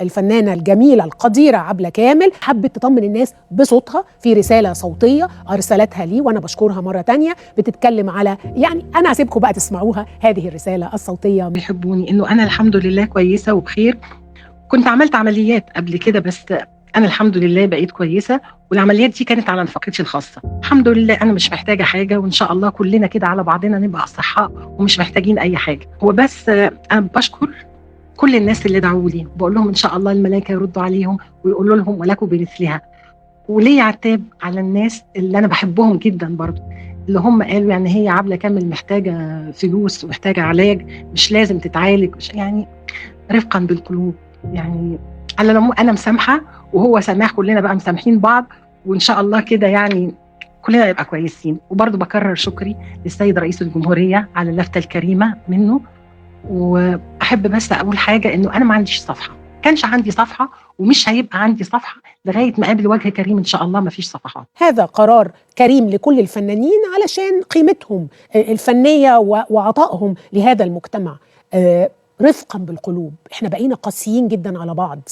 الفنانة الجميلة القديرة عبلة كامل حبت تطمن الناس بصوتها في رسالة صوتية أرسلتها لي، وأنا بشكرها مرة تانية. بتتكلم على أنا هسيبكم بقى تسمعوها هذه الرسالة الصوتية. بيحبوني إنه أنا الحمد لله كويسة وبخير. كنت عملت عمليات قبل كده بس أنا الحمد لله بقيت كويسة، والعمليات دي كانت على نفقتي الخاصة. الحمد لله أنا مش محتاجة حاجة، وإن شاء الله كلنا كده على بعضنا نبقى أصحاء ومش محتاجين أي حاجة. هو بس أنا بشكر كل الناس اللي دعوا لي، بقول لهم إن شاء الله الملائكة يردوا عليهم ويقولوا لهم ولكم بمثلها. وليه عتاب على الناس اللي أنا بحبهم جدا برضو، اللي هم قالوا يعني هي عبلة كامل محتاجة فلوس ومحتاجة علاج، مش لازم تتعالج، مش يعني رفقا بالقلوب. يعني أنا مسامحة وهو سامح، كلنا بقى مسامحين بعض، وإن شاء الله كده يعني كلنا نبقى كويسين. وبرضو بكرر شكري للسيد رئيس الجمهورية على اللفتة الكريمة منه. وأحب بس أقول حاجة، إنه أنا ما عنديش صفحة، كانش عندي صفحة ومش هيبقى عندي صفحة لغاية ما قابل وجه كريم إن شاء الله. ما فيش صفحات. هذا قرار كريم لكل الفنانين علشان قيمتهم الفنية وعطائهم لهذا المجتمع. رفقا بالقلوب، احنا بقينا قاسيين جدا على بعض.